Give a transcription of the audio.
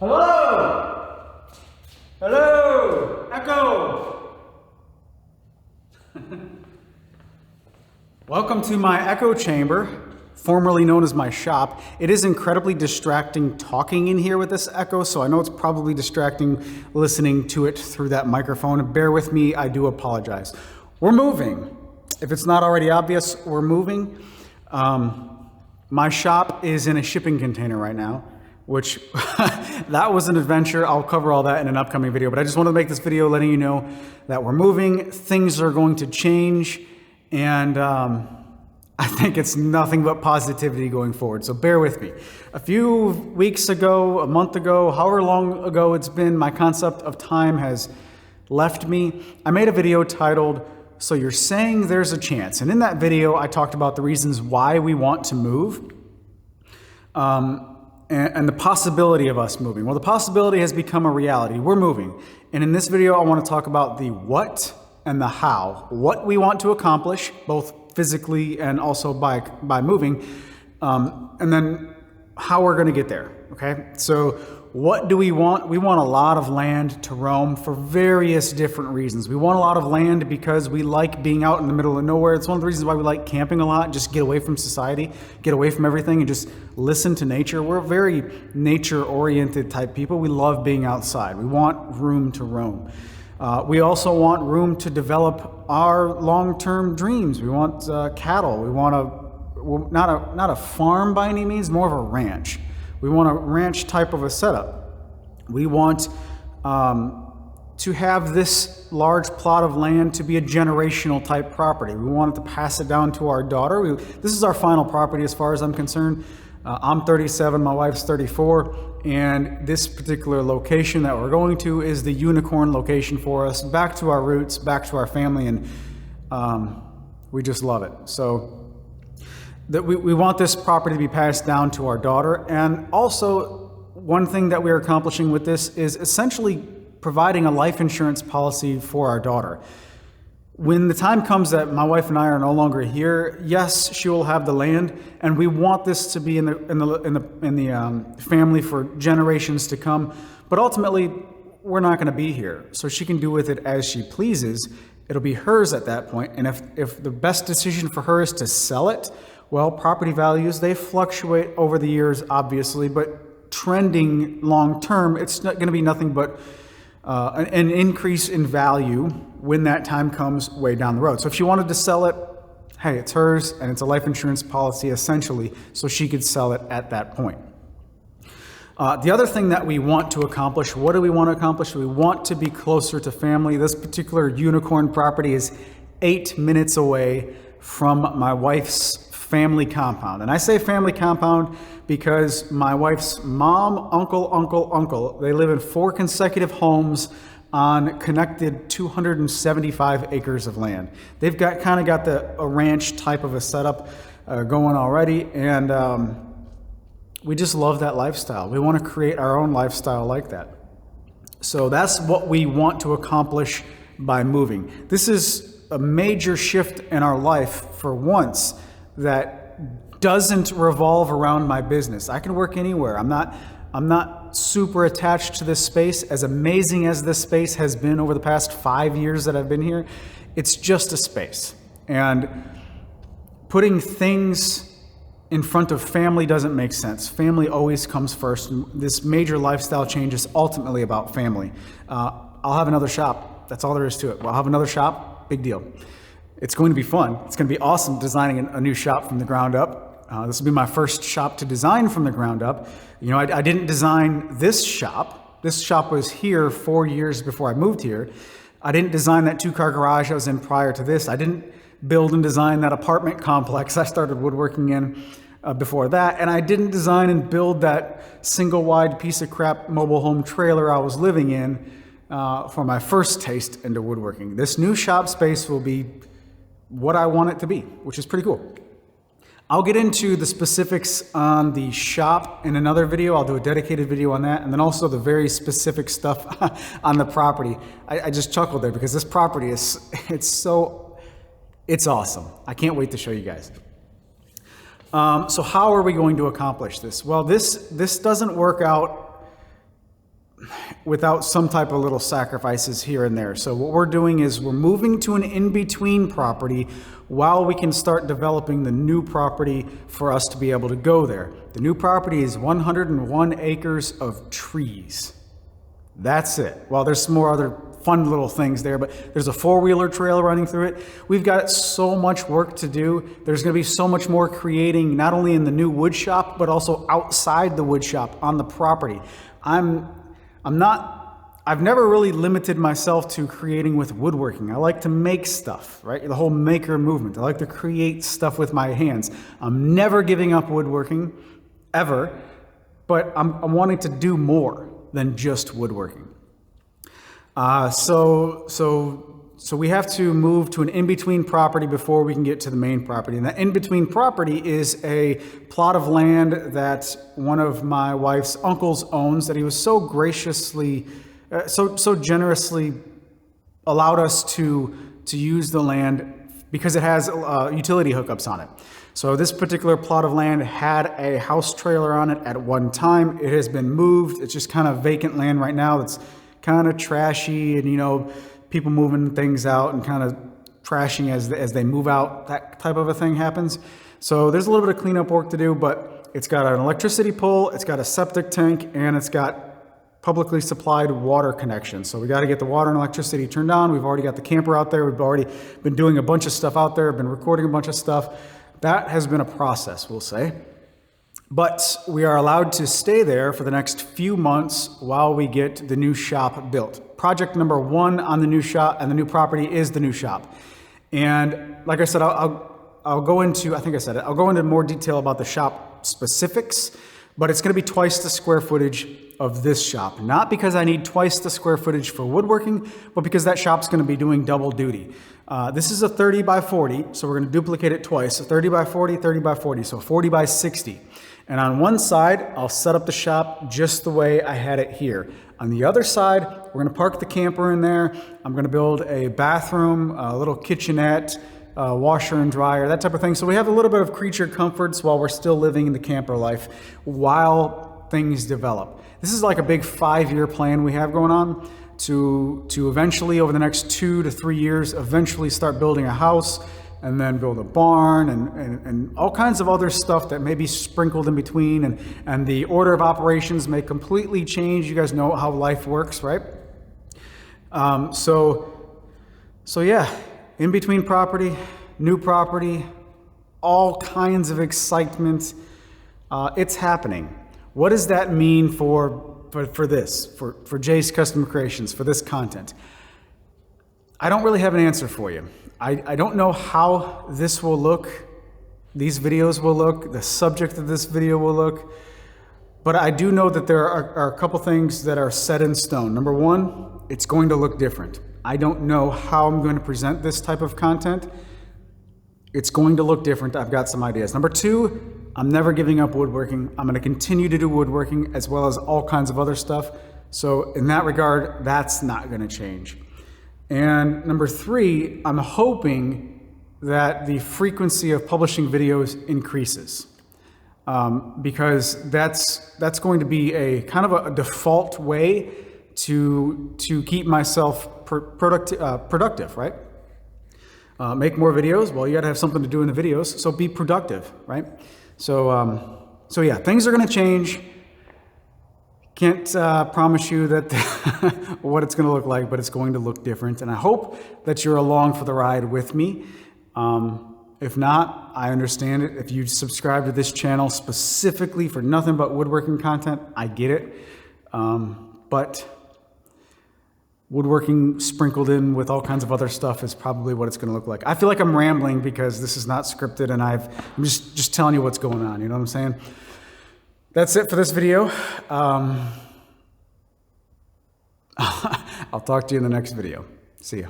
Hello? Hello? Echo? Welcome to my echo chamber, formerly known as my shop. It is incredibly distracting talking in here with this echo, so I know it's probably distracting listening to it through that microphone. Bear with me, I do apologize. We're moving. If it's not already obvious, we're moving. My shop is in a shipping container right now, which that was an adventure. I'll cover all that in an upcoming video, but I just wanted to make this video letting you know that we're moving, things are going to change, and I think it's nothing but positivity going forward, so bear with me. A few weeks ago, a month ago, however long ago it's been, my concept of time has left me. I made a video titled, "So You're Saying There's a Chance," and in that video I talked about the reasons why we want to move. And the possibility of us moving. Well, the possibility has become a reality. We're moving. And in this video, I want to talk about the what and the how. What we want to accomplish, both physically and also by moving, and then how we're going to get there, okay? So what do we want? We want a lot of land to roam for various different reasons. We want a lot of land because we like being out in the middle of nowhere. It's one of the reasons why we like camping a lot, just get away from society, get away from everything and just listen to nature. We're very nature-oriented type people. We love being outside. We want room to roam. We also want room to develop our long-term dreams. We want cattle. We want not a farm by any means, more of a ranch. We want a ranch type of a setup. We want to have this large plot of land to be a generational type property. We want to pass it down to our daughter. This is our final property as far as I'm concerned. I'm 37, my wife's 34, and this particular location that we're going to is the unicorn location for us, back to our roots, back to our family, and we just love it. So that we want this property to be passed down to our daughter. And also, one thing that we're accomplishing with this is essentially providing a life insurance policy for our daughter. When the time comes that my wife and I are no longer here, yes, she will have the land, and we want this to be in the family for generations to come. But ultimately, we're not going to be here, so she can do with it as she pleases. It'll be hers at that point, and if the best decision for her is to sell it, well, property values, they fluctuate over the years, obviously, but trending long term, it's not going to be nothing but an increase in value when that time comes way down the road. So if she wanted to sell it, hey, it's hers, and it's a life insurance policy essentially, so she could sell it at that point. The other thing that we want to accomplish, what do we want to accomplish? We want to be closer to family. This particular unicorn property is 8 minutes away from my wife's family compound. And I say family compound because my wife's mom, uncle, they live in 4 consecutive homes on connected 275 acres of land. They've got a ranch type of a setup going already, and we just love that lifestyle. We want to create our own lifestyle like that. So that's what we want to accomplish by moving. This is a major shift in our life for once that doesn't revolve around my business. I can work anywhere. I'm not super attached to this space. As amazing as this space has been over the past 5 years that I've been here, it's just a space. And putting things in front of family doesn't make sense. Family always comes first. This major lifestyle change is ultimately about family. I'll have another shop. That's all there is to it. I'll have another shop. Big deal. It's going to be fun. It's going to be awesome designing a new shop from the ground up. This will be my first shop to design from the ground up. You know, I didn't design this shop. This shop was here 4 years before I moved here. I didn't design that 2-car garage I was in prior to this. I didn't build and design that apartment complex I started woodworking in before that. And I didn't design and build that single wide piece of crap mobile home trailer I was living in for my first taste into woodworking. This new shop space will be what I want it to be, which is pretty cool. I'll get into the specifics on the shop in another video. I'll do a dedicated video on that, and then also the very specific stuff on the property. I just chuckled there because this property it's awesome. I can't wait to show you guys. So how are we going to accomplish this? Well, this doesn't work out without some type of little sacrifices here and there. So what we're doing is we're moving to an in-between property while we can start developing the new property for us to be able to go there. The new property is 101 acres of trees. That's it. Well, there's some more other fun little things there, but there's a four-wheeler trail running through it. We've got so much work to do. There's going to be so much more creating, not only in the new wood shop, but also outside the wood shop on the property. I've never really limited myself to creating with woodworking. I like to make stuff, right? The whole maker movement. I like to create stuff with my hands. I'm never giving up woodworking, ever, but I'm wanting to do more than just woodworking. So we have to move to an in-between property before we can get to the main property. And that in-between property is a plot of land that one of my wife's uncles owns that he was so graciously, so generously allowed us to use the land because it has utility hookups on it. So this particular plot of land had a house trailer on it at one time. It has been moved. It's just kind of vacant land right now. It's kind of trashy, and you know, people moving things out and kind of trashing as they move out, that type of a thing happens. So there's a little bit of cleanup work to do, but it's got an electricity pole, it's got a septic tank, and it's got publicly supplied water connection. So we got to get the water and electricity turned on. We've already got the camper out there. We've already been doing a bunch of stuff out there, been recording a bunch of stuff. That has been a process, we'll say. But we are allowed to stay there for the next few months while we get the new shop built. Project number one on the new shop and the new property is the new shop. And like I said, I'll go into, I think I said it, I'll go into more detail about the shop specifics, but it's going to be twice the square footage of this shop. Not because I need twice the square footage for woodworking, but because that shop's going to be doing double duty. This is a 30 by 40, so we're going to duplicate it twice. So 30 by 40, 30 by 40, so 40 by 60. And on one side, I'll set up the shop just the way I had it here. On the other side, we're going to park the camper in there. I'm going to build a bathroom, a little kitchenette, washer and dryer, that type of thing. So we have a little bit of creature comforts while we're still living in the camper life while things develop. This is like a big 5-year plan we have going on to eventually, over the next 2 to 3 years, eventually start building a house, and then build a barn and all kinds of other stuff that may be sprinkled in between, and the order of operations may completely change. You guys know how life works, right? So yeah, in between property, new property, all kinds of excitement. It's happening. What does that mean for Jay's Custom Creations, for this content? I don't really have an answer for you. I don't know how this will look, these videos will look, the subject of this video will look, but I do know that there are a couple things that are set in stone. Number one, it's going to look different. I don't know how I'm going to present this type of content. It's going to look different. I've got some ideas. Number two, I'm never giving up woodworking. I'm going to continue to do woodworking as well as all kinds of other stuff. So in that regard, that's not going to change. And number three, I'm hoping that the frequency of publishing videos increases, because that's going to be a kind of a default way to keep myself productive, right? Make more videos. Well, you got to have something to do in the videos, so be productive, right? So yeah, things are going to change. Can't promise you that what it's going to look like, but it's going to look different. And I hope that you're along for the ride with me. If not, I understand it. If you subscribe to this channel specifically for nothing but woodworking content, I get it. But woodworking sprinkled in with all kinds of other stuff is probably what it's going to look like. I feel like I'm rambling because this is not scripted, and I'm just telling you what's going on. You know what I'm saying? That's it for this video. I'll talk to you in the next video. See ya.